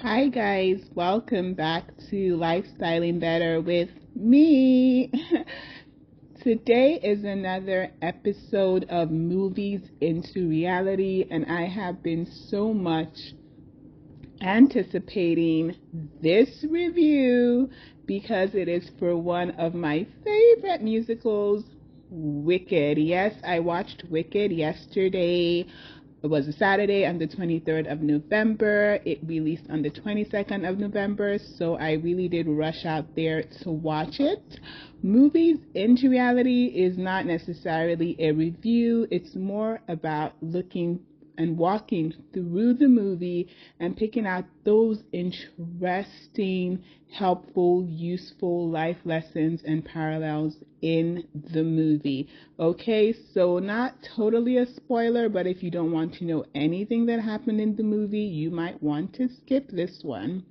Hi guys, welcome back to Lifestyling Better with me. Today is another episode of Movies into Reality, and I have been so much anticipating this review because it is for one of my favorite musicals, Wicked. Yes, I watched Wicked yesterday. It was a Saturday on the 23rd of November. It released on the 22nd of November, so I really did rush out there to watch it. Movies into Reality is not necessarily a review, it's more about looking and walking through the movie and picking out those interesting, helpful, useful life lessons and parallels in the movie. Okay, so not totally a spoiler, but if you don't want to know anything that happened in the movie, you might want to skip this one.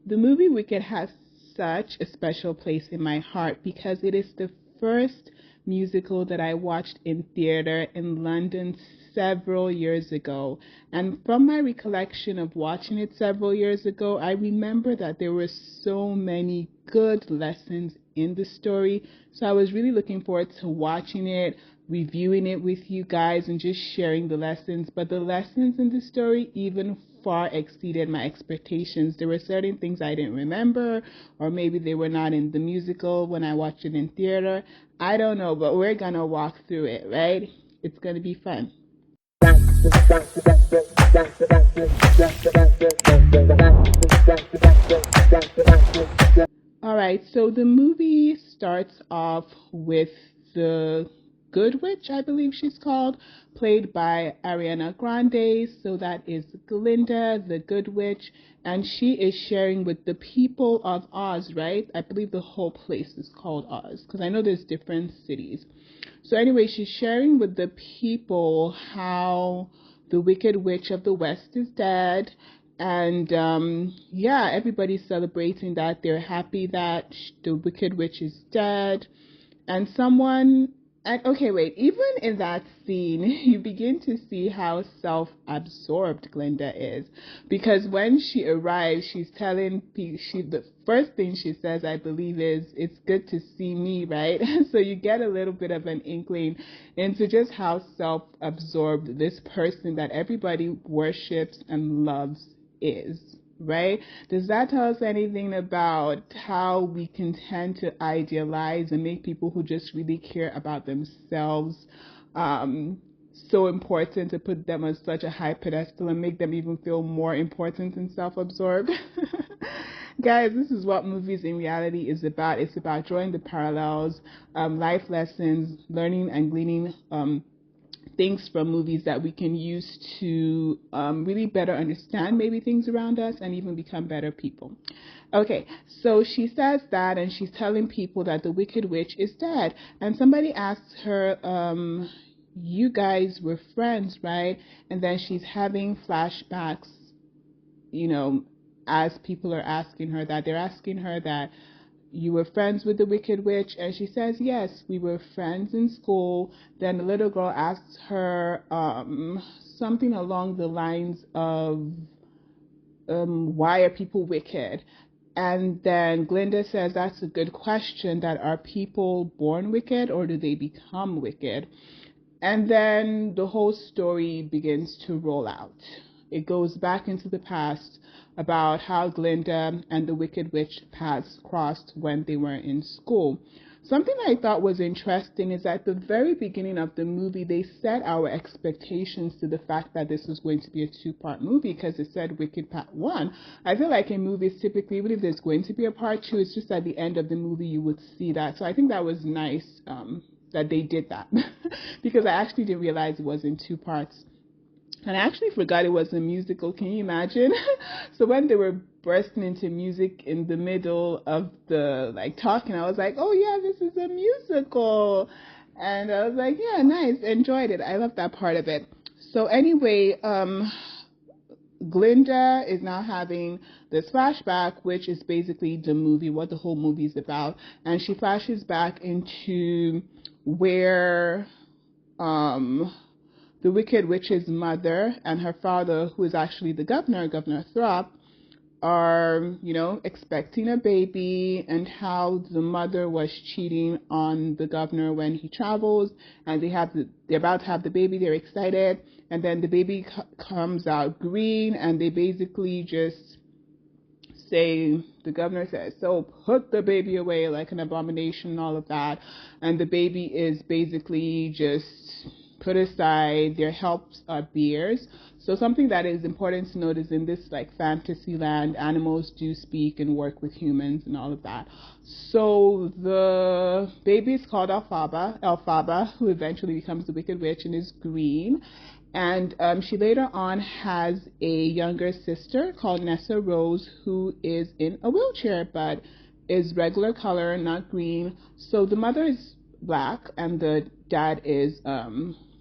The movie Wicked has such a special place in my heart because it is the first musical that I watched in theater in London several years ago. And from my recollection of watching it several years ago, I remember that there were so many good lessons in the story. So I was really looking forward to watching it, reviewing it with you guys, and just sharing the lessons. But the lessons in the story even far exceeded my expectations. There were certain things I didn't remember, or maybe they were not in the musical when I watched it in theater. I don't know, but we're gonna walk through it, right? It's gonna be fun. All right, so the movie starts off with the Good Witch, I believe she's called, played by Ariana Grande. So that is Glinda, the Good Witch, and she is sharing with the people of Oz, right? I believe the whole place is called Oz, because I know there's different cities. So anyway, she's sharing with the people how the Wicked Witch of the West is dead. And yeah, everybody's celebrating that. They're happy that the Wicked Witch is dead. And someone, and okay, wait, even in that scene, you begin to see how self-absorbed Glinda is. Because when she arrives, she's telling people, the first thing she says, I believe, is, "It's good to see me," right? So you get a little bit of an inkling into just how self-absorbed this person that everybody worships and loves is, right? Does that tell us anything about how we can tend to idealize and make people who just really care about themselves so important, to put them on such a high pedestal and make them even feel more important and self-absorbed? Guys, this is what Movies in Reality is about. It's about drawing the parallels, life lessons, learning and gleaning things from movies that we can use to really better understand maybe things around us and even become better people. Okay, so she says that, and she's telling people that the Wicked Witch is dead. And somebody asks her, "You guys were friends, right?" And then she's having flashbacks, you know, as people are asking her that. They're asking her that, "You were friends with the Wicked Witch?" And she says, "Yes, we were friends in school." Then the little girl asks her something along the lines of, "Why are people wicked?" And then Glinda says, "That's a good question, that are people born wicked or do they become wicked?" And then the whole story begins to roll out. It goes back into the past about how Glinda and the Wicked Witch paths crossed when they were in school. Something I thought was interesting is at the very beginning of the movie, they set our expectations to the fact that this was going to be a two-part movie because it said Wicked Part 1. I feel like in movies, typically, even if there's going to be a part 2, it's just at the end of the movie you would see that. So I think that was nice that they did that because I actually didn't realize it was in two parts. And I actually forgot it was a musical. Can you imagine? So when they were bursting into music in the middle of the talking, I was like, "Oh yeah, this is a musical." And I was like, "Yeah, nice. Enjoyed it. I love that part of it." So anyway, Glinda is now having this flashback, which is basically the movie, what the whole movie is about. And she flashes back into where the Wicked Witch's mother and her father, who is actually the governor, Governor Throp, are, expecting a baby, and how the mother was cheating on the governor when he travels, and they're about to have the baby. They're excited, and then the baby comes out green, and they basically just say, the governor says, so put the baby away like an abomination and all of that, and the baby is basically just put aside. Their helps are bears. So something that is important to note is, in this like fantasy land, animals do speak and work with humans and all of that. So the baby is called Elphaba, who eventually becomes the Wicked Witch and is green. And she later on has a younger sister called Nessa Rose, who is in a wheelchair but is regular color, not green. So the mother is black and the dad is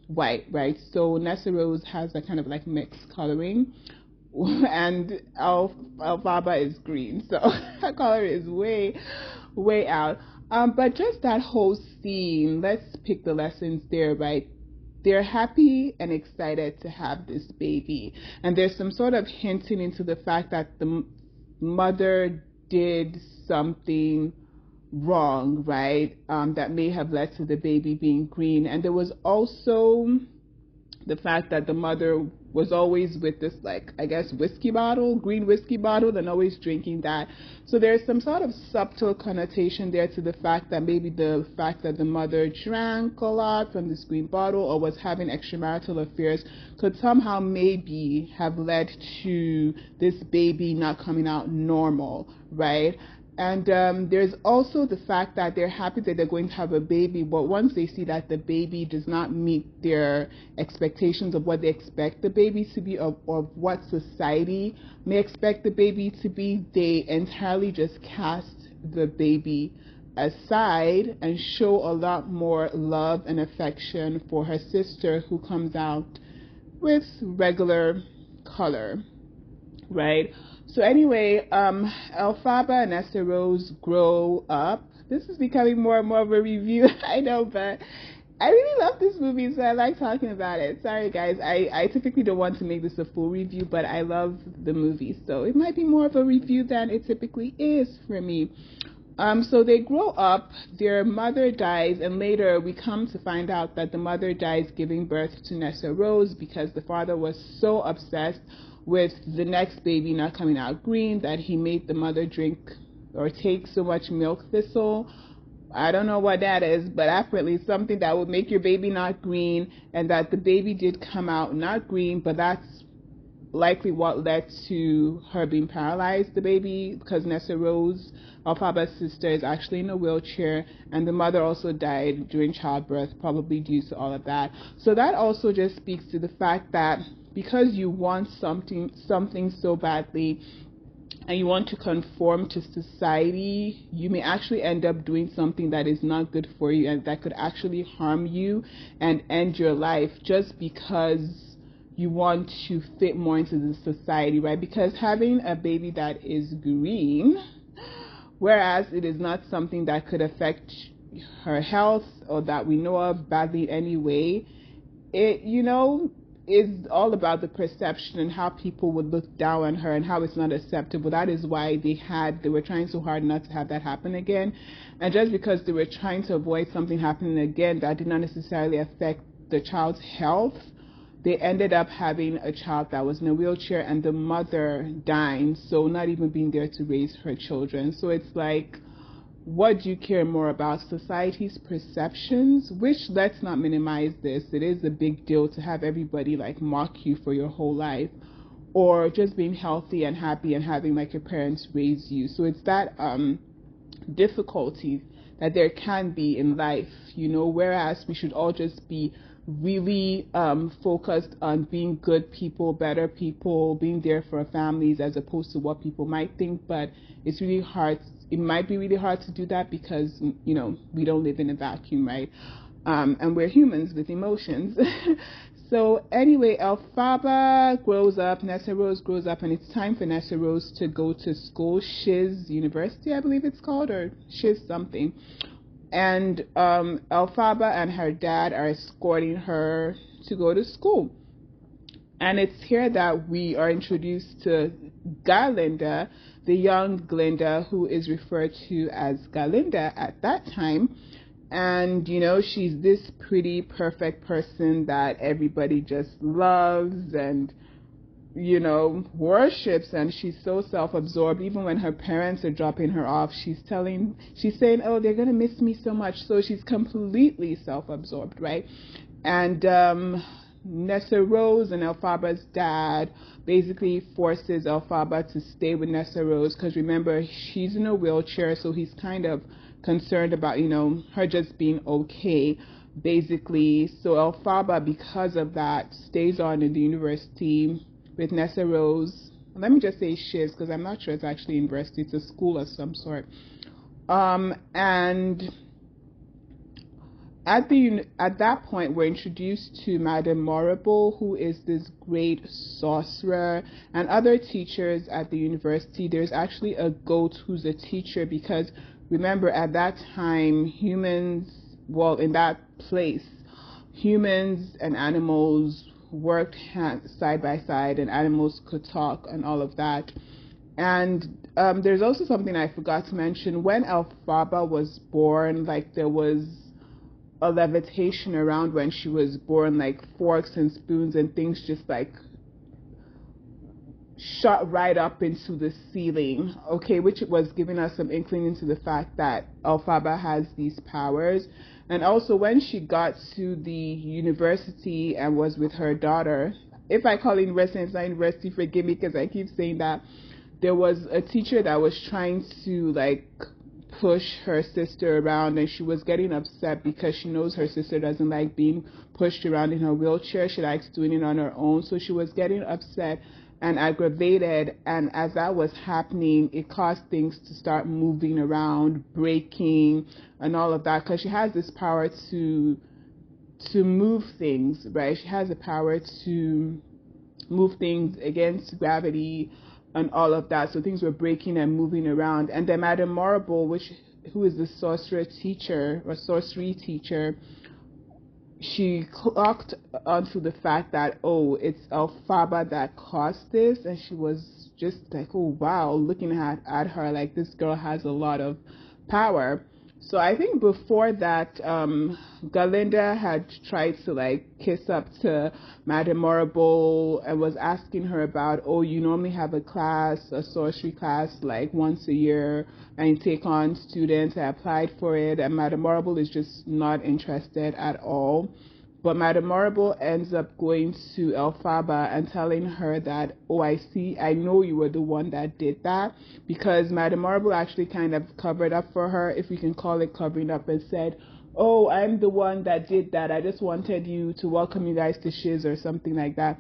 white, right? So Nessa Rose has a kind of like mixed coloring, and Elphaba is green, so her color is way out. But just that whole scene, let's pick the lessons there, right? They're happy and excited to have this baby, and there's some sort of hinting into the fact that the mother did something wrong, right? That may have led to the baby being green. And there was also the fact that the mother was always with this, like, I guess, green whiskey bottle, and always drinking that. So there's some sort of subtle connotation there to the fact that maybe the fact that the mother drank a lot from this green bottle or was having extramarital affairs could somehow maybe have led to this baby not coming out normal, right? And there's also the fact that they're happy that they're going to have a baby, but once they see that the baby does not meet their expectations of what they expect the baby to be, of what society may expect the baby to be, they entirely just cast the baby aside and show a lot more love and affection for her sister, who comes out with regular color, right? So anyway, Elphaba and Nessa Rose grow up. This is becoming more and more of a review, I know, but I really love this movie, so I like talking about it. Sorry, guys, I typically don't want to make this a full review, but I love the movie, so it might be more of a review than it typically is for me. So they grow up, their mother dies, and later we come to find out that the mother dies giving birth to Nessa Rose because the father was so obsessed with the next baby not coming out green that he made the mother drink or take so much milk thistle. I don't know what that is, but apparently something that would make your baby not green, and that the baby did come out not green, but that's likely what led to her being paralyzed, the baby, because Nessa Rose, Elphaba's sister, is actually in a wheelchair, and the mother also died during childbirth, probably due to all of that. So that also just speaks to the fact that because you want something so badly and you want to conform to society, you may actually end up doing something that is not good for you and that could actually harm you and end your life, just because you want to fit more into the society, right? Because having a baby that is green, whereas it is not something that could affect her health or that we know of badly in any way, it, is all about the perception and how people would look down on her and how it's not acceptable. That is why they were trying so hard not to have that happen again. And just because they were trying to avoid something happening again that did not necessarily affect the child's health, they ended up having a child that was in a wheelchair and the mother dying, so not even being there to raise her children. So it's like, what do you care more about? Society's perceptions, which, let's not minimize this, it is a big deal to have everybody like mock you for your whole life, or just being healthy and happy and having like your parents raise you. So it's that difficulty that there can be in life, whereas we should all just be really focused on being good people, better people, being there for our families, as opposed to what people might think. But it's really hard. It might be really hard to do that because, we don't live in a vacuum, right? And we're humans with emotions. So anyway, Elphaba grows up, Nessa Rose grows up, and it's time for Nessa Rose to go to school, Shiz University, I believe it's called, or Shiz something. And Elphaba and her dad are escorting her to go to school. And it's here that we are introduced to Galinda, the young Glinda, who is referred to as Galinda at that time. And, she's this pretty, perfect person that everybody just loves and, worships. And she's so self-absorbed. Even when her parents are dropping her off, she's saying, oh, they're going to miss me so much. So she's completely self-absorbed, right? And Nessarose and Elphaba's dad basically forces Elphaba to stay with Nessarose because, remember, she's in a wheelchair, so he's kind of concerned about, her just being okay, basically. So Elphaba, because of that, stays on in the university with Nessarose. Let me just say shiz because I'm not sure it's actually university. It's a school of some sort. And at that point, we're introduced to Madame Morrible, who is this great sorcerer, and other teachers at the university. There's actually a goat who's a teacher because, remember, at that time, in that place, humans and animals worked side by side, and animals could talk and all of that. And there's also something I forgot to mention. When Elphaba was born, there was a levitation around when she was born, like forks and spoons and things just shot right up into the ceiling, okay, which was giving us some inkling into the fact that Elphaba has these powers. And also when she got to the university and was with her daughter, if I call it university, it's not university, forgive me because I keep saying that, there was a teacher that was trying to push her sister around, and she was getting upset because she knows her sister doesn't like being pushed around in her wheelchair. She likes doing it on her own. So she was getting upset and aggravated, and as that was happening, it caused things to start moving around, breaking and all of that, because she has this power to move things, right? She has the power to move things against gravity and all of that. So things were breaking and moving around. And then Madame Morrible, who is the sorcery teacher, she clocked onto the fact that, oh, it's Elphaba that caused this. And she was just like, oh, wow, looking at her like this girl has a lot of power. So I think before that, Galinda had tried to kiss up to Madame Morrible and was asking her about, oh, you normally have a sorcery class once a year, and you take on students. I applied for it, and Madame Morrible is just not interested at all. But Madame Morrible ends up going to Elphaba and telling her that, oh, I know you were the one that did that, because Madame Morrible actually kind of covered up for her, if we can call it covering up, and said, oh, I'm the one that did that. I just wanted you to welcome you guys to Shiz or something like that.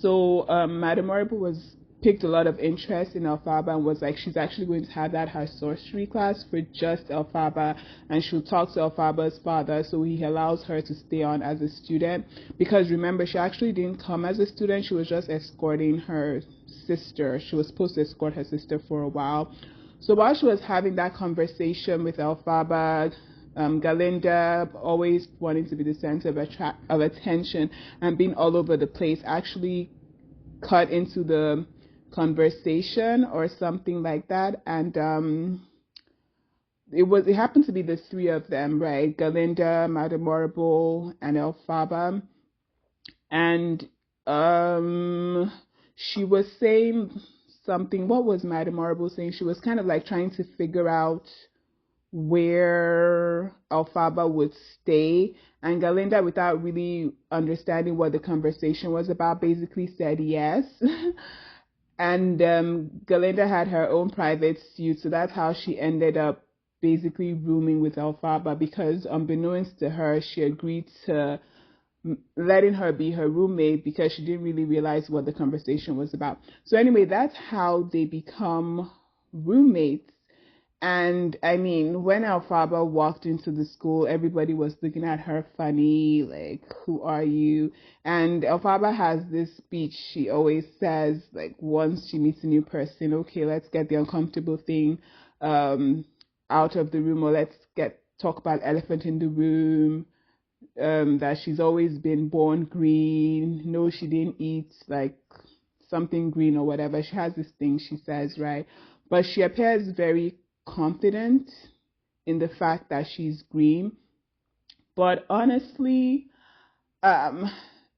So Madame Morrible picked a lot of interest in Elphaba and was like, she's actually going to have her sorcery class for just Elphaba, and she'll talk to Elphaba's father so he allows her to stay on as a student, because remember, she actually didn't come as a student. She was just escorting her sister. She was supposed to escort her sister for a while. So while she was having that conversation with Elphaba, Galinda, always wanting to be the center of attention and being all over the place, actually cut into the conversation or something like that, and it happened to be the three of them, right? Galinda, Madame Morrible, and Elphaba. And she was saying something. What was Madame Morrible saying? She was kind of trying to figure out where Elphaba would stay, and Galinda, without really understanding what the conversation was about, basically said yes. And Galinda had her own private suite, so that's how she ended up basically rooming with Elphaba, because unbeknownst to her, she agreed to letting her be her roommate because she didn't really realize what the conversation was about. So anyway, that's how they become roommates. And I mean, when Elphaba walked into the school, everybody was looking at her funny, like, who are you? And Elphaba has this speech she always says, once she meets a new person, okay, let's get the uncomfortable thing out of the room, or let's talk about elephant in the room, that she's always been born green. No, she didn't eat something green or whatever. She has this thing she says, right? But she appears very confident in the fact that she's green. But honestly, um,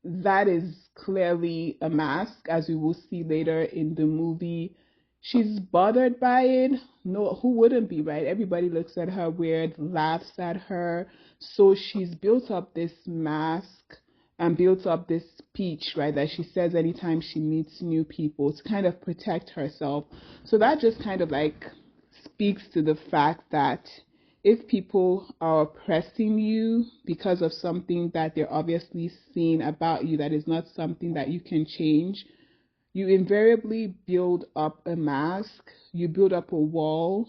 that is clearly a mask, as we will see later in the movie. She's bothered by it. No, who wouldn't be, right? Everybody looks at her weird, laughs at her. So she's built up this mask and built up this speech, right, that she says anytime she meets new people to kind of protect herself. So that just kind of like speaks to the fact that if people are oppressing you because of something that they're obviously seeing about you that is not something that you can change, you invariably build up a mask, you build up a wall,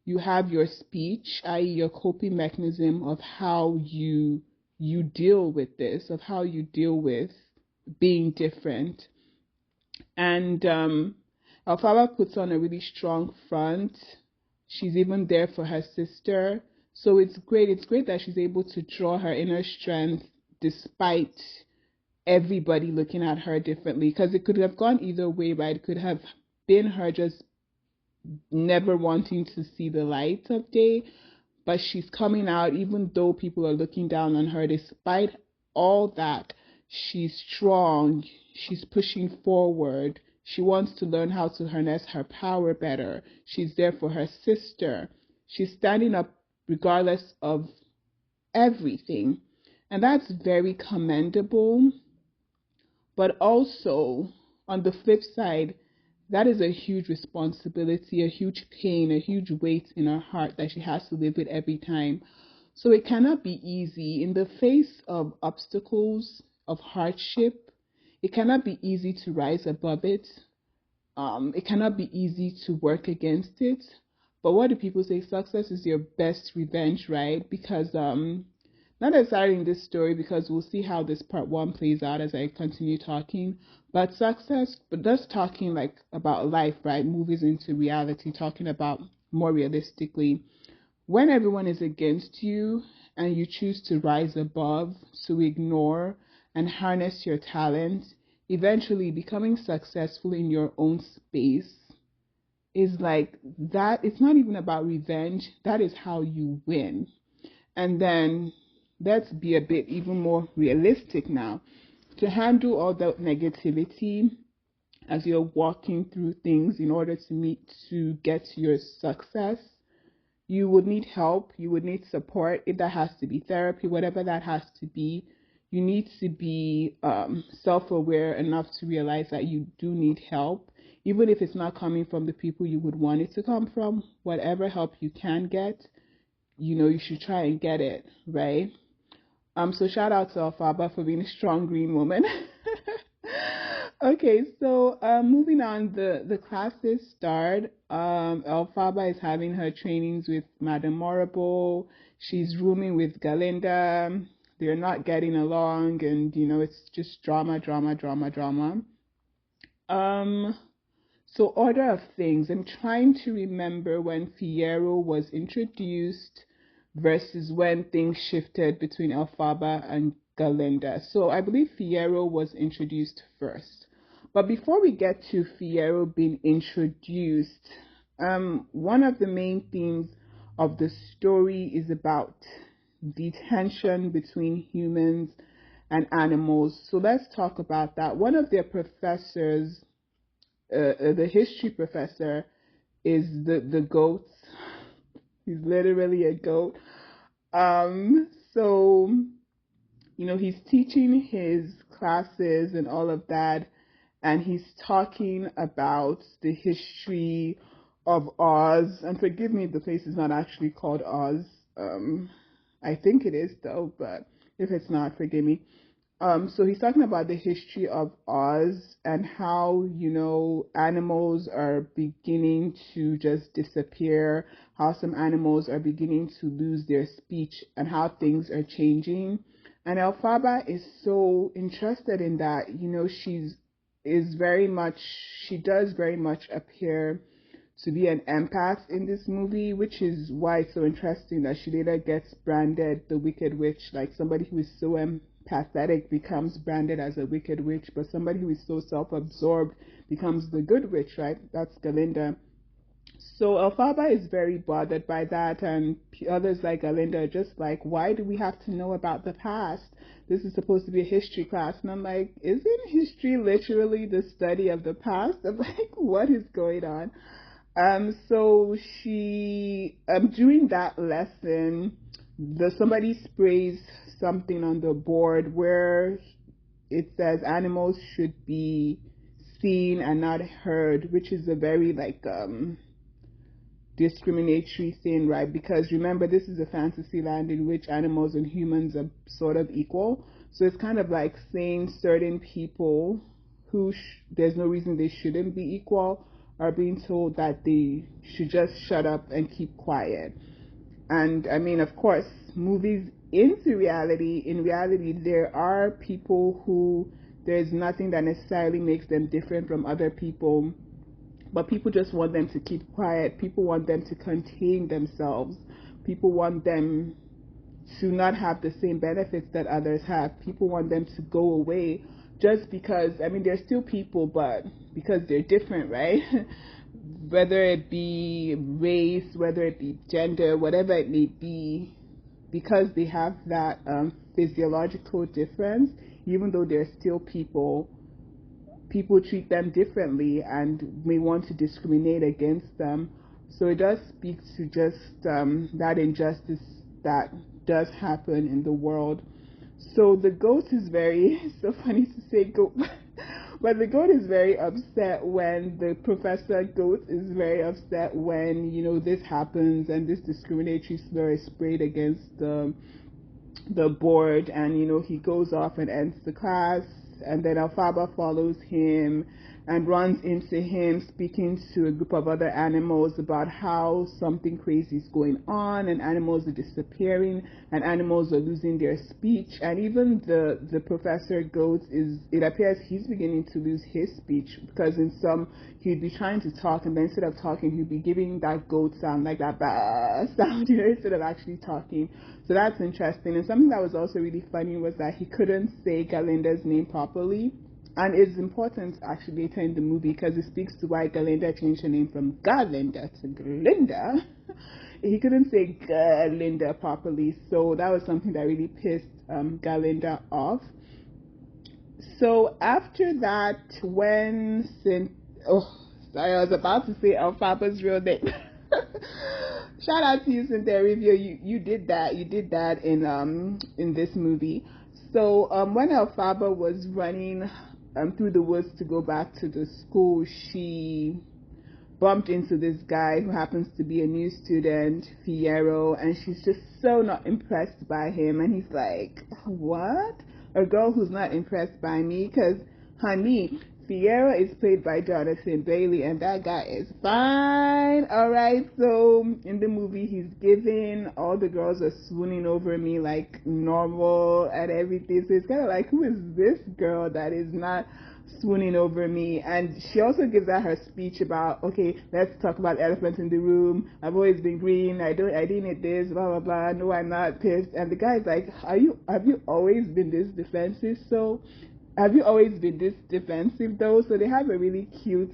you have your speech, i.e. your coping mechanism of how you deal with this, of how you deal with being different. And Elphaba puts on a really strong front. She's even there for her sister. So it's great. It's great that she's able to draw her inner strength despite everybody looking at her differently. Because it could have gone either way, right? It could have been her just never wanting to see the light of day. But she's coming out, even though people are looking down on her. Despite all that, she's strong. She's pushing forward. She wants to learn how to harness her power better. She's there for her sister. She's standing up regardless of everything. And that's very commendable. But also, on the flip side, that is a huge responsibility, a huge pain, a huge weight in her heart that she has to live with every time. So it cannot be easy. In the face of obstacles, of hardship, it cannot be easy to rise above it. It cannot be easy to work against it. But what do people say? Success is your best revenge, right? Because not necessarily in this story, because we'll see how this part one plays out as I continue talking. But success, but just talking like about life, right? Movies into reality, talking about more realistically. When everyone is against you and you choose to rise above, to ignore and harness your talent, eventually becoming successful in your own space is like that. It's not even about revenge. That is how you win. And then let's be a bit even more realistic now. To handle all that negativity as you're walking through things in order to get to your success, you would need help, you would need support. If that has to be therapy, whatever that has to be, you need to be self-aware enough to realize that you do need help, even if it's not coming from the people you would want it to come from. Whatever help you can get, you should try and get it, right? So shout out to Elphaba for being a strong green woman. Okay, so moving on, the classes start. Elphaba is having her trainings with Madame Morrible. She's rooming with Galinda. They're not getting along, and it's just drama, drama, drama, drama. So order of things. I'm trying to remember when Fiyero was introduced versus when things shifted between Elphaba and Galinda. So I believe Fiyero was introduced first. But before we get to Fiyero being introduced, one of the main themes of the story is about the tension between humans and animals. So let's talk about that. One of their professors, the history professor, is the goat. He's literally a goat. So he's teaching his classes and all of that, and he's talking about the history of Oz. And forgive me if the place is not actually called Oz. I think it is though, but if it's not, forgive me. So he's talking about the history of Oz and how, animals are beginning to just disappear, how some animals are beginning to lose their speech, and how things are changing. And Elphaba is so interested in that. She does very much appear to be an empath in this movie, which is why it's so interesting that she later gets branded the Wicked Witch, like somebody who is so pathetic becomes branded as a wicked witch, but somebody who is so self-absorbed becomes the good witch, right? That's Galinda. So Elphaba is very bothered by that, and others like Galinda are just like, why do we have to know about the past? This is supposed to be a history class. And I'm like, isn't history literally the study of the past? I'm like, what is going on? So she, during that lesson, somebody sprays something on the board where it says animals should be seen and not heard, which is a very like discriminatory thing, right? Because remember, this is a fantasy land in which animals and humans are sort of equal. So it's kind of like saying certain people who there's no reason they shouldn't be equal are being told that they should just shut up and keep quiet. And I mean, of course, movies into reality, in reality, there are people who there's nothing that necessarily makes them different from other people, but people just want them to keep quiet. People want them to contain themselves. People want them to not have the same benefits that others have. People want them to go away just because, I mean, they're still people, but because they're different, right? Whether it be race, whether it be gender, whatever it may be, because they have that physiological difference, even though they're still people, people treat them differently and may want to discriminate against them. So it does speak to just that injustice that does happen in the world. So the goat is very, so funny to say goat, but the goat is very upset when the professor goat is very upset when, you know, this happens and this discriminatory slur is sprayed against the board, and, you know, he goes off and ends the class, and then Elphaba follows him and runs into him speaking to a group of other animals about how something crazy is going on and animals are disappearing and animals are losing their speech. And even the professor goat it appears he's beginning to lose his speech, because in some he'd be trying to talk and then instead of talking he'd be giving that goat sound, like that bah sound, you know, instead of actually talking. So that's interesting. And something that was also really funny was that he couldn't say Galinda's name properly. And it's important actually later in the movie because it speaks to why Galinda changed her name from Galinda to Glinda. He couldn't say Galinda properly, so that was something that really pissed Galinda off. So after that, when I was about to say Elphaba's real name. Shout out to you, Cynthia Review. You did that. You did that in this movie. So when Elphaba was running through the woods to go back to the school, she bumped into this guy who happens to be a new student, Fiyero, and she's just so not impressed by him. And he's like, what? A girl who's not impressed by me? Because, honey, Fiyero is played by Jonathan Bailey, and that guy is fine. Alright, so in the movie, he's giving, all the girls are swooning over me like normal and everything. So it's kind of like, who is this girl that is not swooning over me? And she also gives out her speech about, okay, let's talk about the elephant in the room. I've always been green. I didn't eat this, blah blah blah. No, I'm not pissed. And the guy's like, have you always been this defensive? So have you always been this defensive though? So they have a really cute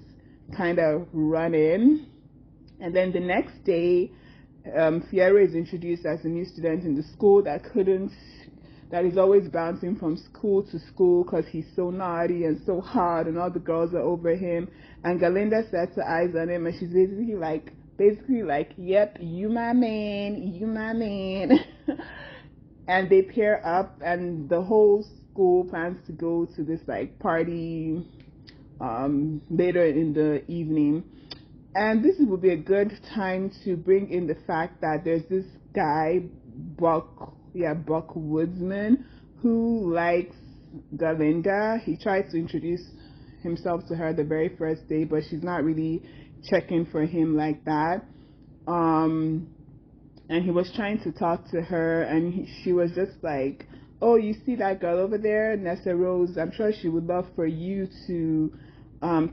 kind of run-in. And then the next day, Fiyero is introduced as a new student in the school that is always bouncing from school to school because he's so naughty and so hard and all the girls are over him. And Galinda sets her eyes on him and she's basically like, yep, you my man. And they pair up and the whole school plans to go to this like party later in the evening. And this would be a good time to bring in the fact that there's this guy, Buck Woodsman, who likes Galinda. He tries to introduce himself to her the very first day, but she's not really checking for him like that. And he was trying to talk to her, and she was just like, oh, you see that girl over there, Nessa Rose? I'm sure she would love for you to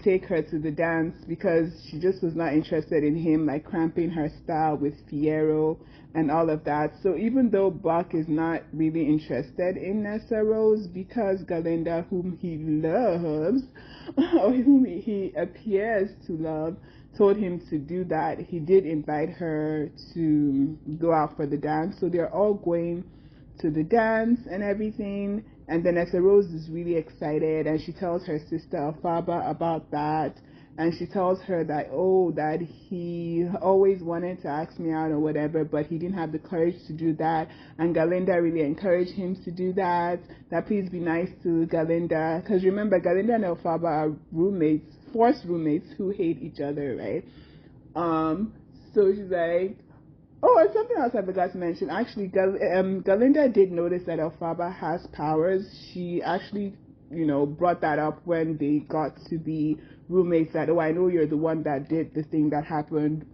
take her to the dance because she just was not interested in him like cramping her style with Fiyero and all of that. So even though Buck is not really interested in Nessa Rose because Galinda, whom he loves, or whom he appears to love, told him to do that, he did invite her to go out for the dance. So they're all going to the dance and everything. And then Nessa Rose is really excited and she tells her sister Elphaba about that. And she tells her that, oh, that he always wanted to ask me out or whatever, but he didn't have the courage to do that. And Galinda really encouraged him to do that. That please be nice to Galinda. Because remember, Galinda and Elphaba are roommates, forced roommates who hate each other, right? So she's like, oh, and something else I forgot to mention. Actually, Galinda did notice that Elphaba has powers. She actually, brought that up when they got to be roommates. That, oh, I know you're the one that did the thing that happened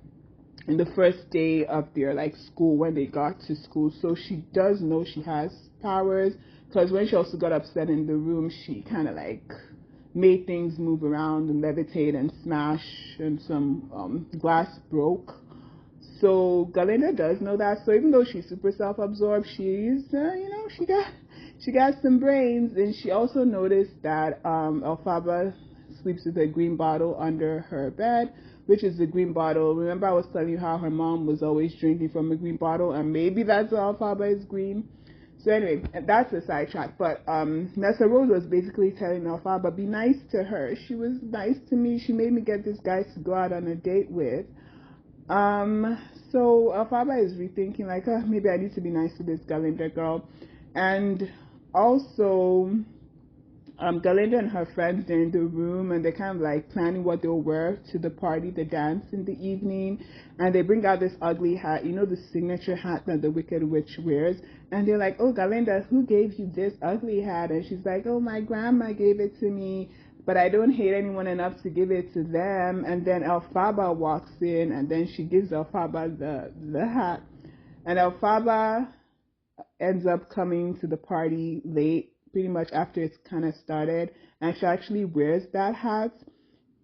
in the first day of their school when they got to school. So she does know she has powers. Because when she also got upset in the room, she kind of made things move around and levitate and smash, and some glass broke. So Galinda does know that. So even though she's super self-absorbed, she's she got some brains. And she also noticed that Elphaba sleeps with a green bottle under her bed, which is the green bottle. Remember I was telling you how her mom was always drinking from a green bottle, and maybe that's why Elphaba is green. So anyway, that's a sidetrack. But Nessa Rose was basically telling Elphaba, be nice to her. She was nice to me. She made me get this guy to go out on a date with. So Elphaba is rethinking maybe I need to be nice to this Galinda girl. And also, Galinda and her friends, they're in the room and they're kind of planning what they'll wear to the party, the dance in the evening. And they bring out this ugly hat, the signature hat that the Wicked Witch wears. And they're like, oh, Galinda, who gave you this ugly hat? And she's like, oh, my grandma gave it to me, but I don't hate anyone enough to give it to them. And then Elphaba walks in and then she gives Elphaba the hat. And Elphaba ends up coming to the party late, pretty much after it's kind of started, and she actually wears that hat.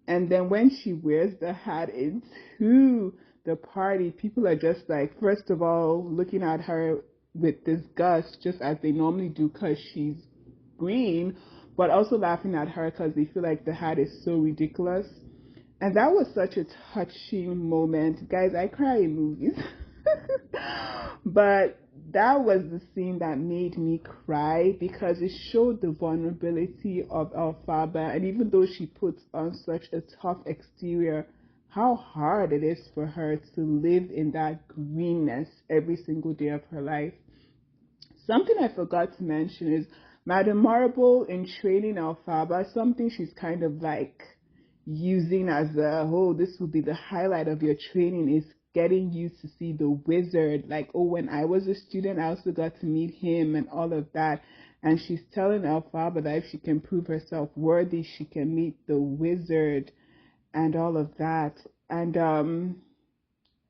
And then when she wears the hat into the party, people are just first of all, looking at her with disgust, just as they normally do because she's green, but also laughing at her because they feel like the hat is so ridiculous. And that was such a touching moment. Guys, I cry in movies. But that was the scene that made me cry because it showed the vulnerability of Elphaba. And even though she puts on such a tough exterior, how hard it is for her to live in that greenness every single day of her life. Something I forgot to mention is Madame Marble in training Elphaba, something she's kind of using as this will be the highlight of your training, is getting you to see the wizard. When I was a student, I also got to meet him and all of that. And she's telling Elphaba that if she can prove herself worthy, she can meet the wizard and all of that. And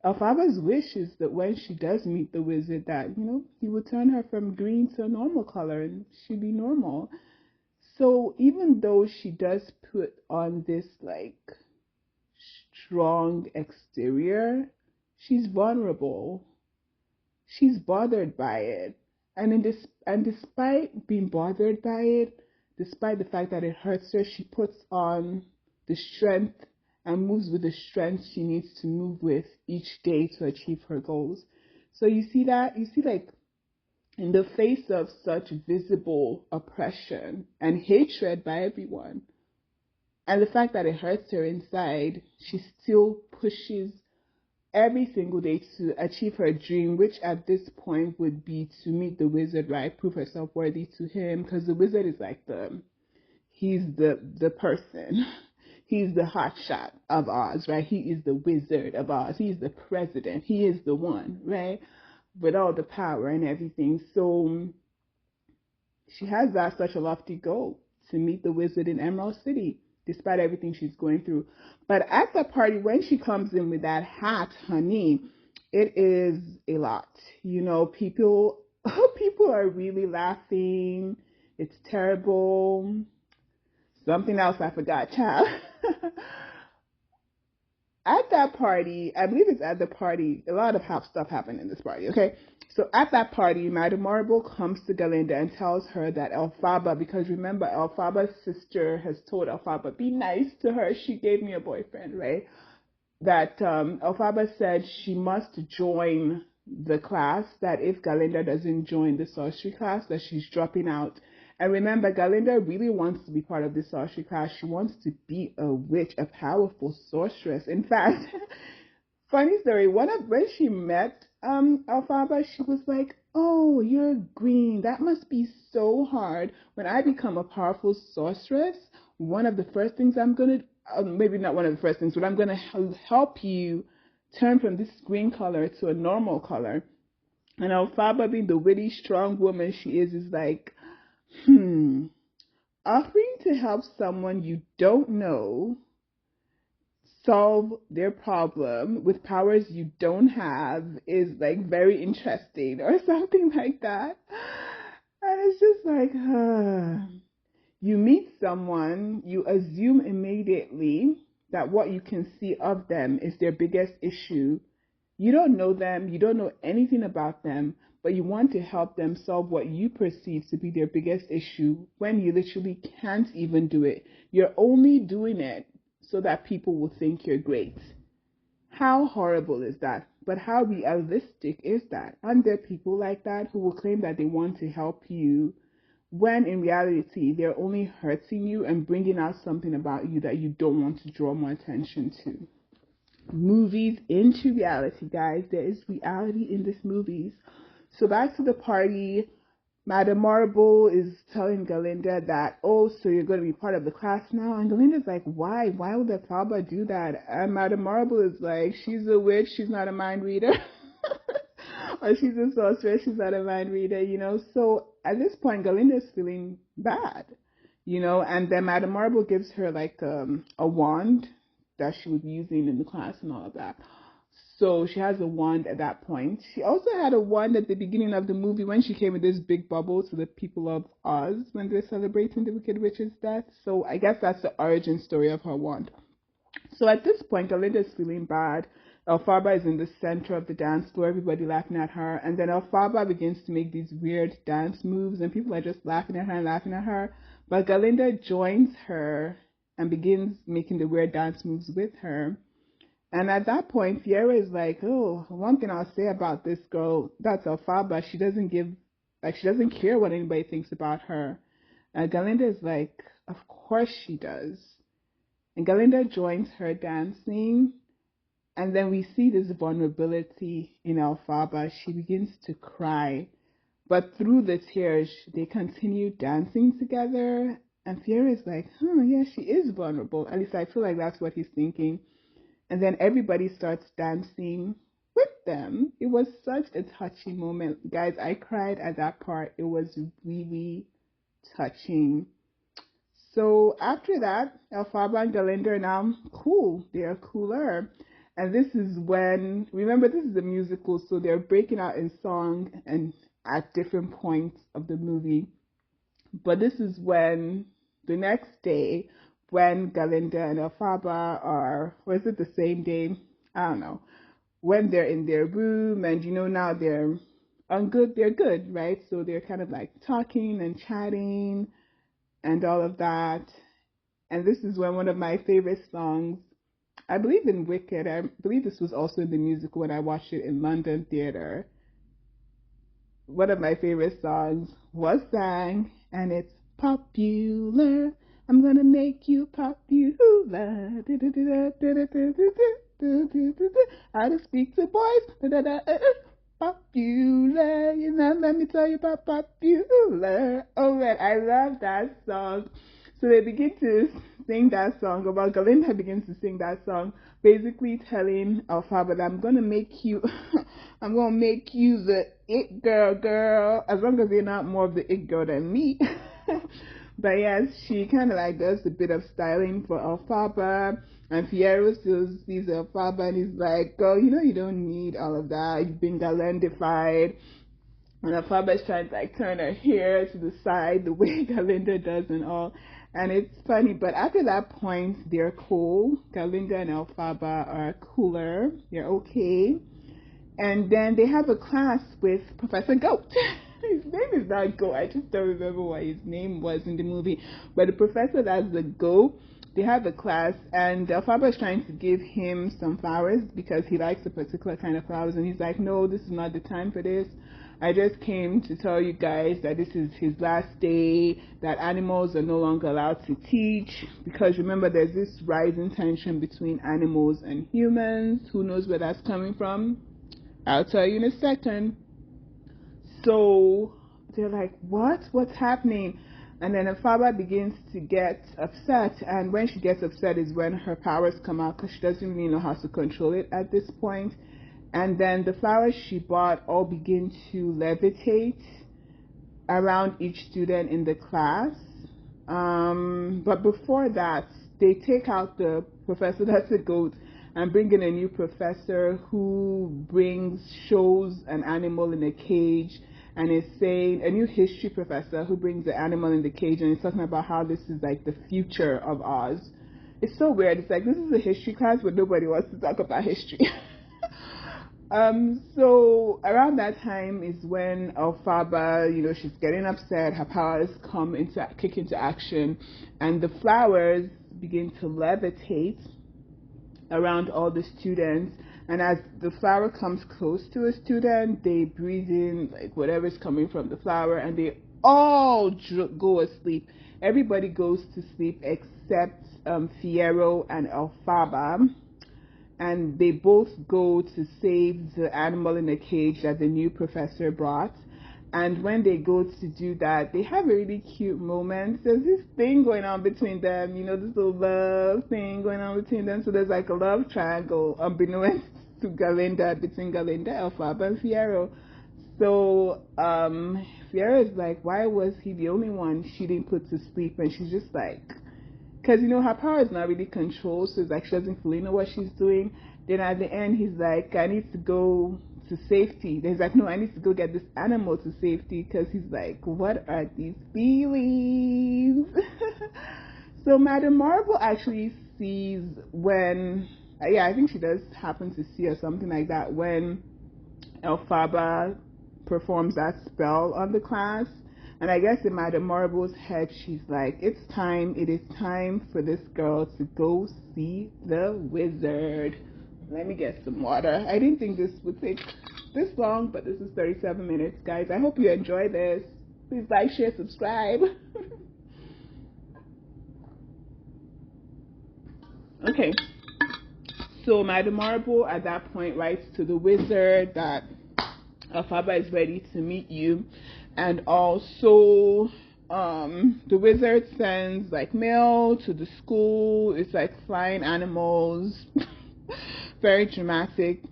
Elphaba's wish is that when she does meet the wizard, that, he would turn her from green to a normal color and she'd be normal. So even though she does put on this strong exterior, she's vulnerable. She's bothered by it. And despite being bothered by it, despite the fact that it hurts her, she puts on the strength and moves with the strength she needs to move with each day to achieve her goals. So you see that? You see in the face of such visible oppression and hatred by everyone, and the fact that it hurts her inside, she still pushes every single day to achieve her dream, which at this point would be to meet the wizard, right? Prove herself worthy to him, because the wizard is he's the person. He's the hotshot of Oz, right? He is the wizard of Oz. He's the president. He is the one, right? With all the power and everything. So she has that such a lofty goal to meet the wizard in Emerald City, despite everything she's going through. But at the party, when she comes in with that hat, honey, it is a lot. People are really laughing. It's terrible. Something else I forgot, child. At that party, I believe it's at the party, a lot of stuff happened in this party, okay? So at that party, Madame Marble comes to Galinda and tells her that Elphaba, because remember, Elphaba's sister has told Elphaba, be nice to her, she gave me a boyfriend, right? That Elphaba said she must join the class, that if Galinda doesn't join the sorcery class, that she's dropping out. And remember, Galinda really wants to be part of the sorcery class. She wants to be a witch, a powerful sorceress. In fact, funny story, when she met Elphaba, she was like, oh, you're green. That must be so hard. When I become a powerful sorceress, one of the first things I'm going to, maybe not one of the first things, but I'm going to help you turn from this green color to a normal color. And Elphaba, being the witty, strong woman she is like, offering to help someone you don't know solve their problem with powers you don't have is like very interesting or something like that. And it's just like, you meet someone, you assume immediately that what you can see of them is their biggest issue. You don't know them, you don't know anything about them, but you want to help them solve what you perceive to be their biggest issue when you literally can't even do it. You're only doing it so that people will think you're great. How horrible is that? But how realistic is that? Aren't there people like that who will claim that they want to help you when in reality they're only hurting you and bringing out something about you that you don't want to draw more attention to? Movies into reality, guys. There is reality in these movies. So back to the party, Madame Marble is telling Galinda that, oh, so you're going to be part of the class now? And Galinda's like, why? Why would the Elphaba do that? And Madame Marble is like, she's a witch, she's not a mind reader. Or she's a sorceress, she's not a mind reader, you know? So at this point, Galinda's feeling bad, you know? And then Madame Marble gives her like a wand that she was using in the class and all of that. So she has a wand at that point. She also had a wand at the beginning of the movie when she came in this big bubble to the people of Oz when they're celebrating the Wicked Witch's death. So I guess that's the origin story of her wand. So at this point, Galinda is feeling bad. Elphaba is in the center of the dance floor, everybody laughing at her. And then Elphaba begins to make these weird dance moves, and people are just laughing at her and laughing at her. But Galinda joins her and begins making the weird dance moves with her. And at that point, Fiera is like, oh, one thing I'll say about this girl, that's Elphaba, she doesn't care what anybody thinks about her. And Galinda is like, of course she does. And Galinda joins her dancing, and then we see this vulnerability in Elphaba. She begins to cry. But through the tears, they continue dancing together. And Fiera is like, yeah, she is vulnerable. At least I feel like that's what he's thinking. And then everybody starts dancing with them. It was such a touching moment. Guys, I cried at that part. It was really touching. So after that, Elphaba and Galinda are now cool. They are cooler. And this is when, remember, this is a musical, so they're breaking out in song and at different points of the movie. But this is when, the next day, when Galinda and Elphaba are, or is it the same day? I don't know. When they're in their room and, you know, now they're good, right? So they're kind of like talking and chatting and all of that. And this is when one of my favorite songs, I believe in Wicked, I believe this was also in the musical when I watched it in London Theatre. One of my favorite songs was sang, and it's popular. I'm gonna make you popular. How to speak to boys. Popular. You know, let me tell you about popular. Oh man, I love that song. So they begin to sing that song. About Galinda begins to sing that song, basically telling Elphaba that I'm gonna make you the it girl, as long as you're not more of the it girl than me. But yes, she kind of like does a bit of styling for Elphaba, and Fiyero still sees Elphaba and he's like, girl, you know you don't need all of that. You've been Galindified. And Elphaba is trying to like turn her hair to the side the way Galinda does and all. And it's funny, but after that point, they're cool. Galinda and Elphaba are cooler. They're okay. And then they have a class with Professor Goat. His name is not Goat. I just don't remember what his name was in the movie. But the professor that's the Goat, they have a class, and Elphaba is trying to give him some flowers because he likes a particular kind of flowers. And he's like, no, this is not the time for this. I just came to tell you guys that this is his last day, that animals are no longer allowed to teach, because remember there's this rising tension between animals and humans. Who knows where that's coming from? I'll tell you in a second. So they're like, what? What's happening? And then Elphaba begins to get upset, and when she gets upset is when her powers come out, because she doesn't really know how to control it at this point. And then the flowers she bought all begin to levitate around each student in the class. But before that, they take out the professor that's a goat and bring in a new professor who shows an animal in a cage, and is saying, a new history professor who brings the animal in the cage and is talking about how this is like the future of Oz. It's so weird. It's like, this is a history class, but nobody wants to talk about history. So around that time is when Elphaba, she's getting upset, her powers kick into action, and the flowers begin to levitate around all the students. And as the flower comes close to a student, they breathe in like whatever's coming from the flower, and they all go asleep. Everybody goes to sleep except Fiyero and Elphaba. And they both go to save the animal in the cage that the new professor brought. And when they go to do that, they have a really cute moment. There's this thing going on between them, this little love thing going on between them. So there's like a love triangle unbeknownst to Galinda, between Galinda, Elphaba, and Fiyero. So Fiyero is like, why was he the only one she didn't put to sleep? And she's just like, because her power is not really controlled, so it's like she doesn't fully know what she's doing. Then at the end, he's like, I need to go to safety. Then he's like, no, I need to go get this animal to safety, because he's like, what are these feelings? So Madame Marvel actually sees when, I think she does happen to see or something like that, when Elphaba performs that spell on the class. And I guess in Madame Marble's head, she's like, it is time for this girl to go see the wizard. Let me get some water. I didn't think this would take this long, but this is 37 minutes, guys. I hope you enjoy this. Please like, share, subscribe. Okay. So Madame Marble at that point writes to the wizard that Elphaba is ready to meet you. And also, the wizard sends like mail to the school. It's like flying animals, very dramatic.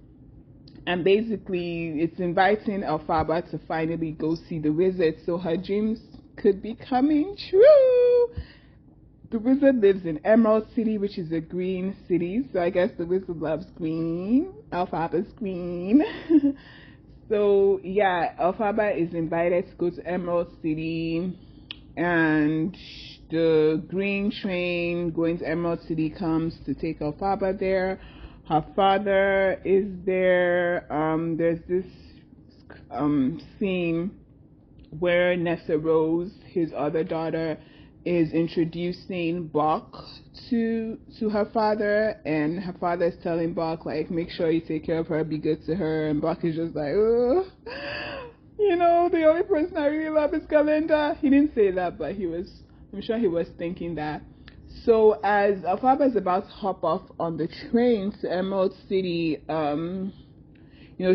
And basically, it's inviting Elphaba to finally go see the wizard, so her dreams could be coming true. The wizard lives in Emerald City, which is a green city. So I guess the wizard loves green. Elphaba's green. So yeah, Elphaba is invited to go to Emerald City, and the green train going to Emerald City comes to take Elphaba there. Her father is there. There's this scene where Nessa Rose, his other daughter, is introducing Bok to her father, and her father is telling Bok, like, make sure you take care of her, be good to her, and Bok is just like, oh, the only person I really love is Galinda. He didn't say that, but I'm sure he was thinking that. So as Elphaba is about to hop off on the train to Emerald City,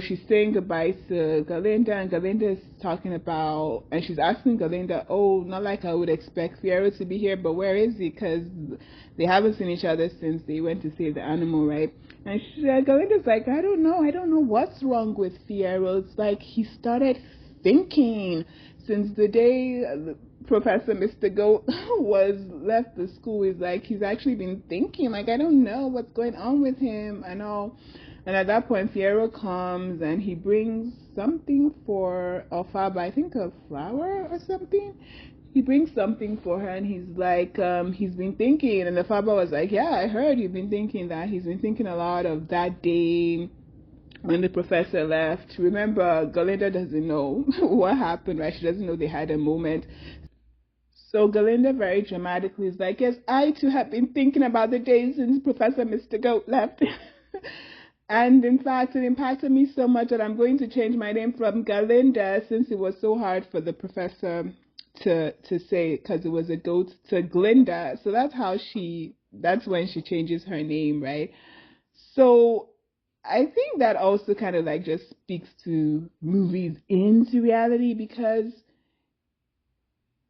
she's saying goodbye to Galinda, and Galinda is talking about, and she's asking Galinda, oh, not like I would expect Fiyero to be here, but where is he? Because they haven't seen each other since they went to save the animal, right? And Galinda's like, I don't know what's wrong with Fiyero. It's like he started thinking since the day Professor Mr. Goat left the school. He's like, he's actually been thinking, like, I don't know what's going on with him and all. And at that point, Fiyero comes and he brings something for Elphaba, I think a flower or something. he brings something for her, and he's like, he's been thinking, and Elphaba was like, yeah, I heard you've been thinking that. He's been thinking a lot of that day when the professor left. Remember, Galinda doesn't know what happened, right? She doesn't know they had a moment. So Galinda very dramatically is like, yes, I too have been thinking about the days since Professor Mr. Goat left. And in fact, it impacted me so much that I'm going to change my name from Galinda, since it was so hard for the professor to say, because it was a goat, to Glinda. So that's when she changes her name, right? So I think that also kind of like just speaks to movies into reality, because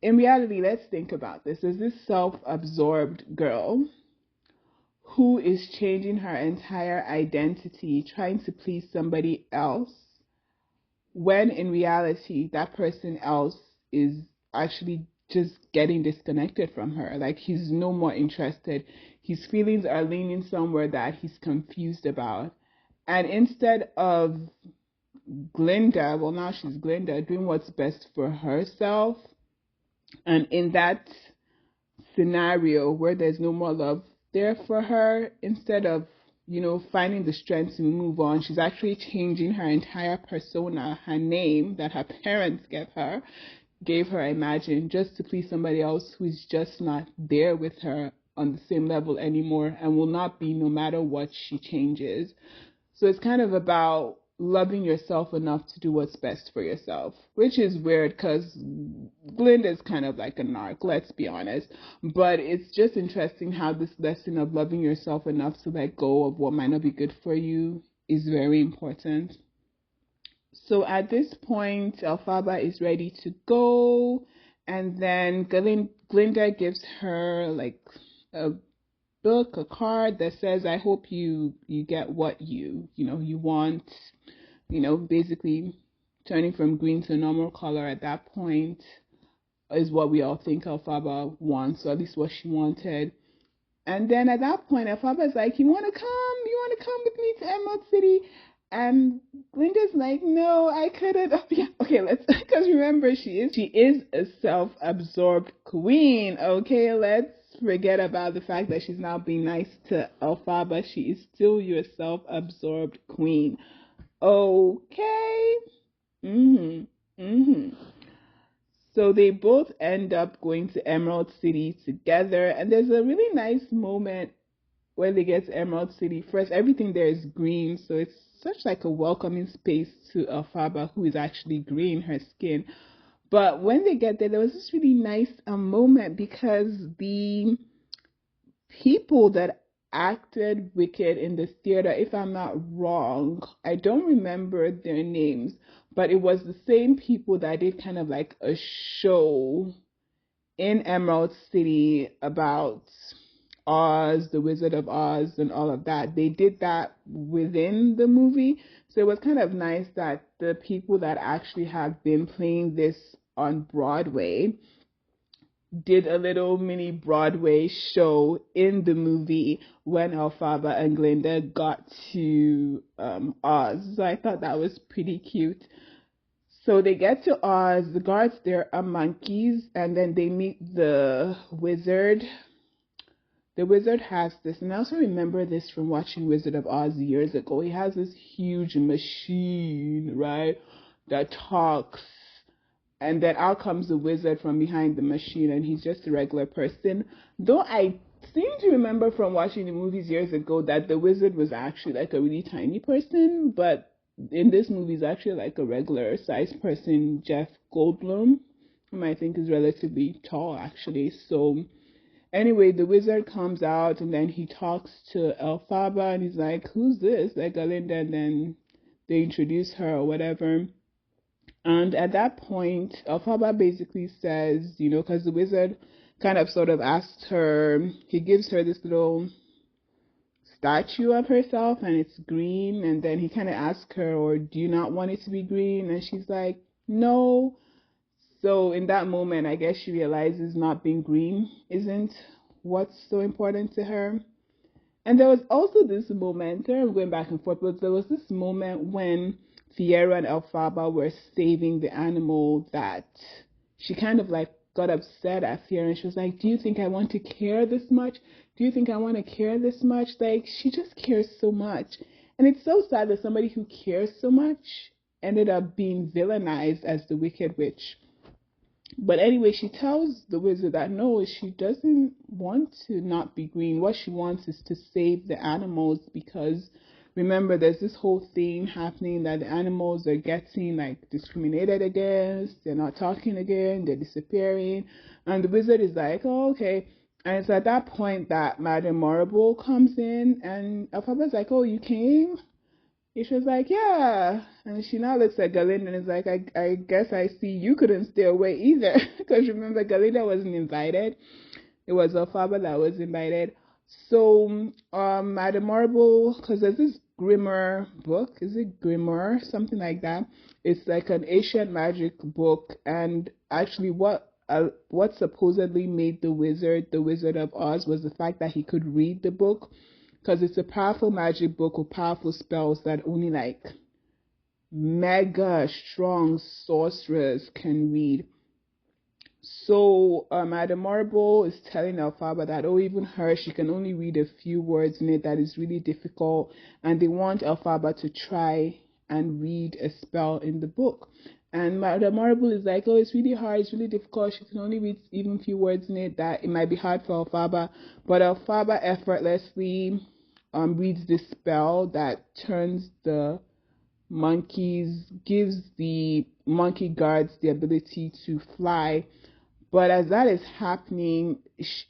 in reality, let's think about this. There's this self-absorbed girl who is changing her entire identity, trying to please somebody else, when in reality, that person else is actually just getting disconnected from her. Like, he's no more interested. His feelings are leaning somewhere that he's confused about. And instead of Glinda, well, now she's Glinda, doing what's best for herself, and in that scenario where there's no more love there for her, instead of, finding the strength to move on, she's actually changing her entire persona, her name that her parents gave her, imagine, just to please somebody else who's just not there with her on the same level anymore, and will not be no matter what she changes. So it's kind of about loving yourself enough to do what's best for yourself, which is weird because Glinda is kind of like a narc, let's be honest. But it's just interesting how this lesson of loving yourself enough to let go of what might not be good for you is very important. So at this point, Elphaba is ready to go, and then Glinda gives her like a book, a card that says, I hope you get what you want, basically turning from green to a normal color at that point is what we all think Elphaba wants, or at least what she wanted. And then at that point, Elphaba's like, you want to come? You want to come with me to Emerald City? And Glinda's like, no, I couldn't. Okay, because remember, she is a self-absorbed queen. Okay, let's forget about the fact that she's now being nice to Elphaba. She is still your self-absorbed queen. Okay. So they both end up going to Emerald City together, and there's a really nice moment when they get to Emerald City. First, everything there is green, so it's such like a welcoming space to Elphaba, who is actually green, her skin. But when they get there, there was this really nice moment, because the people that acted Wicked in the theater, if I'm not wrong, I don't remember their names, but it was the same people that did kind of like a show in Emerald City about Oz, the Wizard of Oz, and all of that. They did that within the movie. So it was kind of nice that the people that actually have been playing this on Broadway did a little mini Broadway show in the movie when Elphaba and Glinda got to Oz. So I thought that was pretty cute. So they get to Oz, the guards there are monkeys, and then they meet the wizard. The wizard has this, and I also remember this from watching Wizard of Oz years ago. He has this huge machine, right, that talks. And then out comes the wizard from behind the machine, and he's just a regular person. Though I seem to remember from watching the movies years ago that the wizard was actually like a really tiny person, but in this movie he's actually like a regular sized person, Jeff Goldblum, whom I think is relatively tall actually. So anyway, the wizard comes out, and then he talks to Elphaba, and he's like, who's this? Like Galinda, and then they introduce her or whatever. And at that point, Elphaba basically says, because the wizard kind of sort of asks her, he gives her this little statue of herself, and it's green, and then he kind of asks her, or do you not want it to be green? And she's like, no. So in that moment, I guess she realizes not being green isn't what's so important to her. And there was also this moment, I'm going back and forth, but there was this moment when Fiyero and Elphaba were saving the animal that she kind of like got upset at Fiona, and she was like, do you think I want to care this much? Do you think I want to care this much? Like, she just cares so much. And it's so sad that somebody who cares so much ended up being villainized as the Wicked Witch. But anyway, she tells the wizard that no, she doesn't want to not be green. What she wants is to save the animals, because remember, there's this whole thing happening that the animals are getting like discriminated against. They're not talking again. They're disappearing. And the wizard is like, oh, okay. And it's at that point that Madame Morrible comes in, and Elphaba's like, oh, you came? And she was like, yeah. And she now looks at Galinda and is like, I guess I see you couldn't stay away either. Because remember, Galinda wasn't invited. It was Elphaba that was invited. So, Madame Marble, because there's this Grimoire book. Is it Grimoire? Something like that. It's like an ancient magic book. And actually, what supposedly made the Wizard of Oz was the fact that he could read the book. Because it's a powerful magic book with powerful spells that only like mega strong sorcerers can read. So Madame Marble is telling Elphaba that, oh, even her, she can only read a few words in it. That is really difficult. And they want Elphaba to try and read a spell in the book. And Madame Marble is like, oh, it's really hard, it's really difficult. She can only read even a few words in it, that it might be hard for Elphaba. But Elphaba effortlessly reads this spell that turns the monkeys, gives the monkey guards the ability to fly. But as that is happening,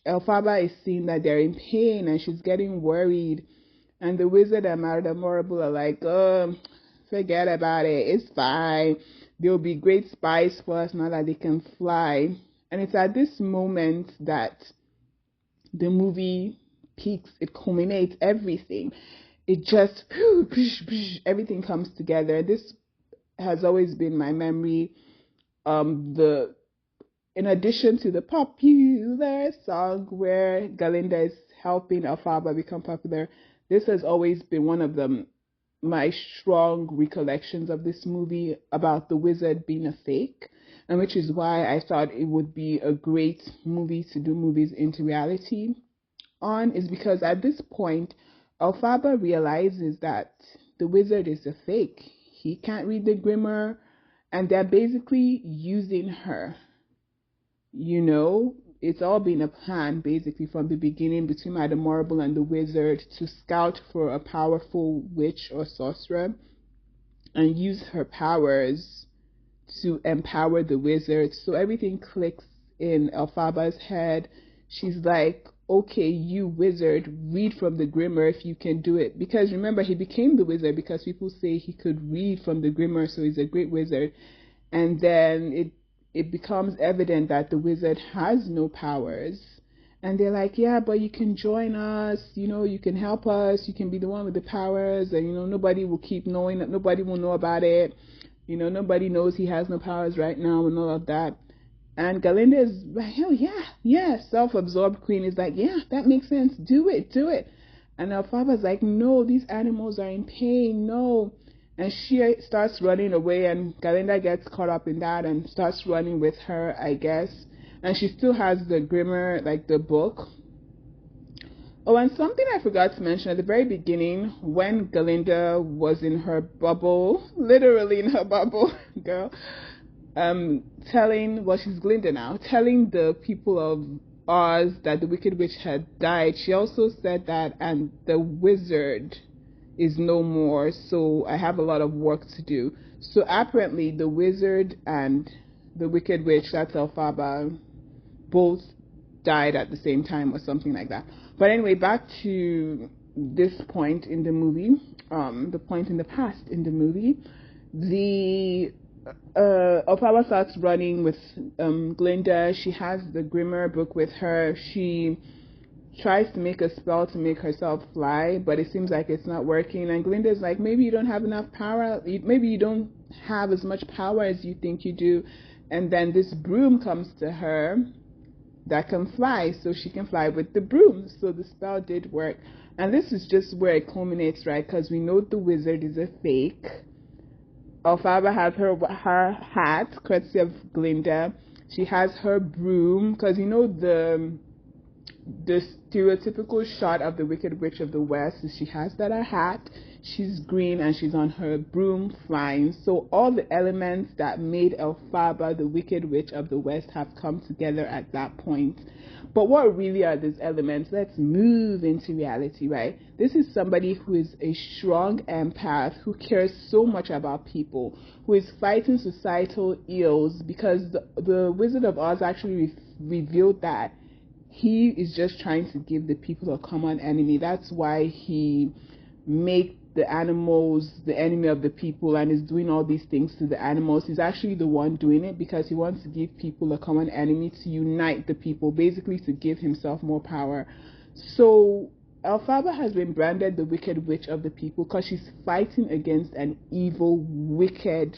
Elphaba is seeing that they're in pain and she's getting worried. And the wizard and Madame Morrible are like, oh, forget about it, it's fine. They'll be great spies for us now that they can fly. And it's at this moment that the movie peaks, it culminates everything. It just, everything comes together. This has always been my memory. In addition to the popular song where Galinda is helping Elphaba become popular, this has always been one of my strong recollections of this movie about the wizard being a fake, and which is why I thought it would be a great movie to do movies into reality on, is because at this point, Elphaba realizes that the wizard is a fake. He can't read the Grimoire, and they're basically using her. You know, it's all been a plan basically from the beginning between Madame Morrible and the wizard to scout for a powerful witch or sorcerer and use her powers to empower the wizard. So everything clicks in Elphaba's head. She's like, okay, you wizard, read from the Grimoire if you can do it. Because remember, he became the wizard because people say he could read from the Grimoire, so he's a great wizard. And then it becomes evident that the wizard has no powers. And they're like, yeah, but you can join us, you know, you can help us, you can be the one with the powers, and, you know, nobody will keep knowing that, nobody will know about it. You know, nobody knows he has no powers right now and all of that. And Galinda is like, hell yeah, self-absorbed queen is like, yeah, that makes sense, do it. And Elphaba's like, no, these animals are in pain, no. And she starts running away, and Galinda gets caught up in that and starts running with her, I guess. And she still has the Grimoire, like the book. Oh, and something I forgot to mention at the very beginning, when Galinda was in her bubble, literally in her bubble, girl, telling, well, she's Glinda now, telling the people of Oz that the Wicked Witch had died. She also said that, and the wizard is no more, so I have a lot of work to do. So apparently the wizard and the Wicked Witch, that's Elphaba, both died at the same time or something like that. But anyway, back to this point in the movie, the point in the past in the movie, the Elphaba starts running with Glinda. She has the Grimoire book with her. She tries to make a spell to make herself fly, but it seems like it's not working. And Glinda's like, maybe you don't have enough power, maybe you don't have as much power as you think you do. And then this broom comes to her that can fly, so she can fly with the broom. So the spell did work. And this is just where it culminates, right? Because we know the wizard is a fake. Elphaba has her hat, courtesy of Glinda. She has her broom, because you know the stereotypical shot of the Wicked Witch of the West is she has that her hat, she's green, and she's on her broom flying. So all the elements that made Elphaba the Wicked Witch of the West have come together at that point. But what really are these elements? Let's move into reality, right? This is somebody who is a strong empath, who cares so much about people, who is fighting societal ills, because the Wizard of Oz actually revealed that he is just trying to give the people a common enemy. That's why he made the animals the enemy of the people and is doing all these things to the animals. He's actually the one doing it because he wants to give people a common enemy, to unite the people, basically to give himself more power. So Elphaba has been branded the Wicked Witch of the people because she's fighting against an evil, wicked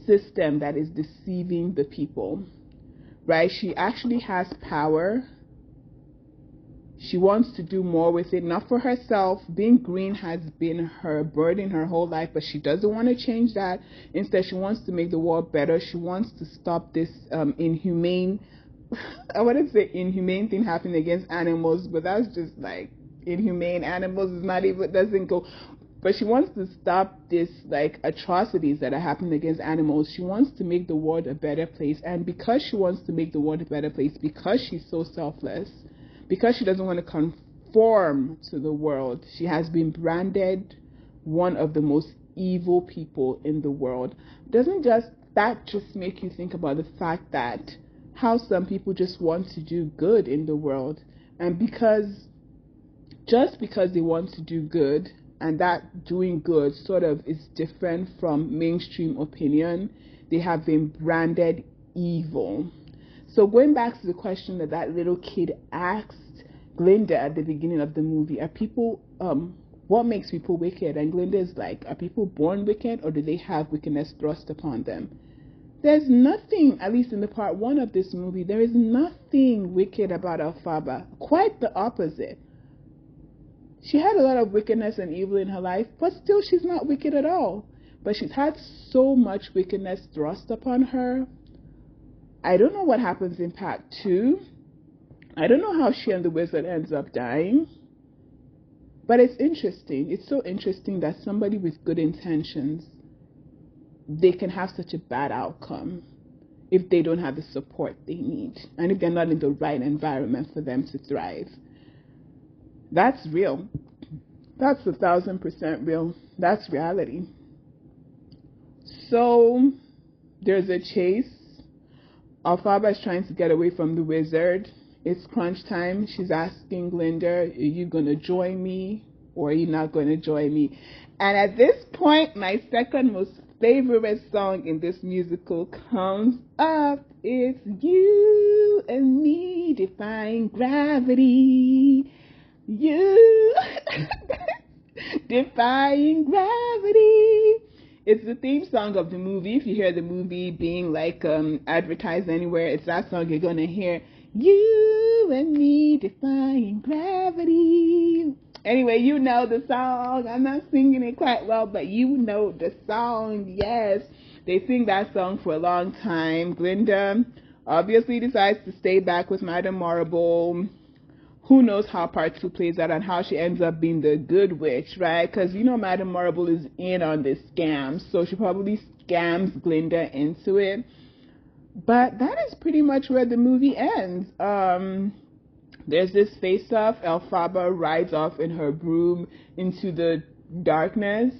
system that is deceiving the people. Right? She actually has power. She wants to do more with it, not for herself. Being green has been her burden her whole life, but she doesn't want to change that. Instead, she wants to make the world better. She wants to stop this inhumane, I wouldn't say inhumane thing happening against animals, but that's just like inhumane. Animals is not even, doesn't go. But she wants to stop this like atrocities that are happening against animals. She wants to make the world a better place. And because she wants to make the world a better place, because she's so selfless, because she doesn't want to conform to the world, she has been branded one of the most evil people in the world. Doesn't that just make you think about the fact that how some people just want to do good in the world, and just because they want to do good, and that doing good sort of is different from mainstream opinion, they have been branded evil. So going back to the question that little kid asked Glinda at the beginning of the movie, are people, what makes people wicked? And Glinda is like, are people born wicked, or do they have wickedness thrust upon them? There's nothing, at least in the part one of this movie, there is nothing wicked about Elphaba. Quite the opposite. She had a lot of wickedness and evil in her life, but still she's not wicked at all. But she's had so much wickedness thrust upon her. I don't know what happens in part 2. I don't know how she and the wizard ends up dying. But it's interesting. It's so interesting that somebody with good intentions, they can have such a bad outcome if they don't have the support they need, and if they're not in the right environment for them to thrive. That's real. That's 1,000% real. That's reality. So there's a chase. Elphaba is trying to get away from the wizard. It's crunch time. She's asking Glinda, are you going to join me, or are you not going to join me? And at this point, my second most favorite song in this musical comes up. It's You and Me Defying Gravity. You Defying Gravity. It's the theme song of the movie. If you hear the movie being like advertised anywhere, it's that song you're gonna hear. You and Me Defying Gravity. Anyway, you know the song. I'm not singing it quite well, but you know the song. Yes, they sing that song for a long time. Glinda obviously decides to stay back with Madame Marble. Who knows how part 2 plays out and how she ends up being the good witch, right? Because you know Madame Marble is in on this scam, so she probably scams Glinda into it. But that is pretty much where the movie ends. There's this face-off. Elphaba rides off in her broom into the darkness.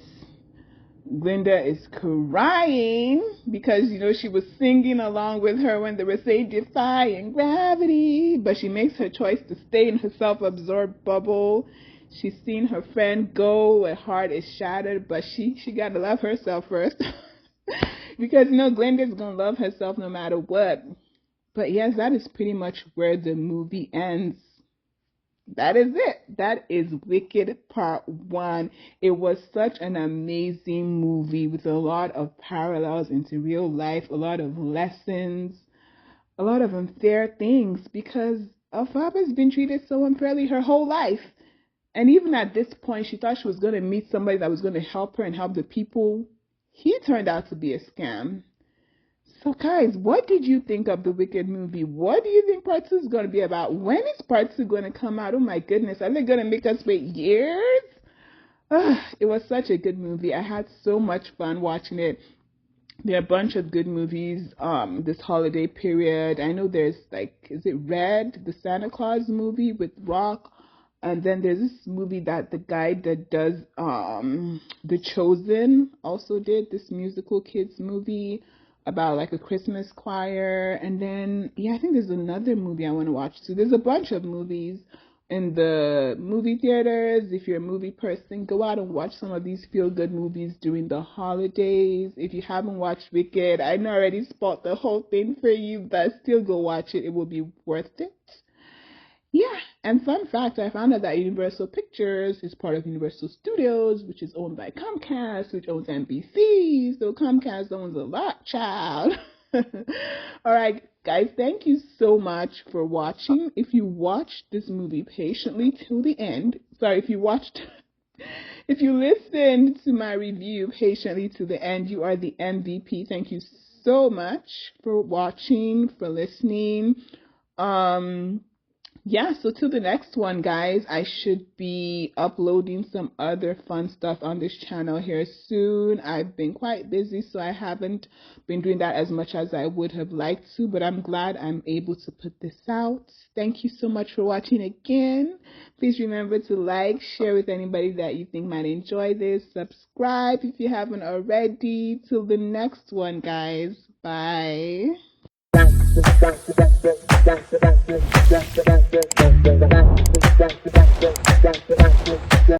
Glinda is crying because, you know, she was singing along with her when they were saying defying gravity, but she makes her choice to stay in her self-absorbed bubble. She's seen her friend go, her heart is shattered, but she gotta love herself first. Because, you know, Glinda's gonna love herself no matter what. But yes, that is pretty much where the movie ends. That is it. That is Wicked Part 1. It was such an amazing movie with a lot of parallels into real life, a lot of lessons, a lot of unfair things, because Elphaba's been treated so unfairly her whole life. And even at this point, she thought she was going to meet somebody that was going to help her and help the people. He turned out to be a scam. So, guys, what did you think of the Wicked movie? What do you think part two is going to be about? When is part two going to come out? Oh my goodness, are they going to make us wait years? It was such a good movie. I had so much fun watching it. There are a bunch of good movies this holiday period. I know there's like, is it Red, the Santa Claus movie with Rock? And then there's this movie that the guy that does The Chosen also did, this musical kids movie about like a Christmas choir. And then yeah, I think there's another movie I want to watch too. There's a bunch of movies in the movie theaters. If you're a movie person, go out and watch some of these feel-good movies during the holidays. If you haven't watched Wicked, I know I already spoiled the whole thing for you, but still go watch it. It will be worth it. Yeah, and fun fact, I found out that Universal Pictures is part of Universal Studios, which is owned by Comcast, which owns NBC. So Comcast owns a lot, child. All right, guys, thank you so much for watching. If you watched this movie patiently till the end, if you listened to my review patiently to the end, you are the MVP. Thank you so much for watching, for listening. Yeah, so till the next one, guys, I should be uploading some other fun stuff on this channel here soon. I've been quite busy, so I haven't been doing that as much as I would have liked to, but I'm glad I'm able to put this out. Thank you so much for watching again. Please remember to like, share with anybody that you think might enjoy this. Subscribe if you haven't already. Till the next one, guys. Bye.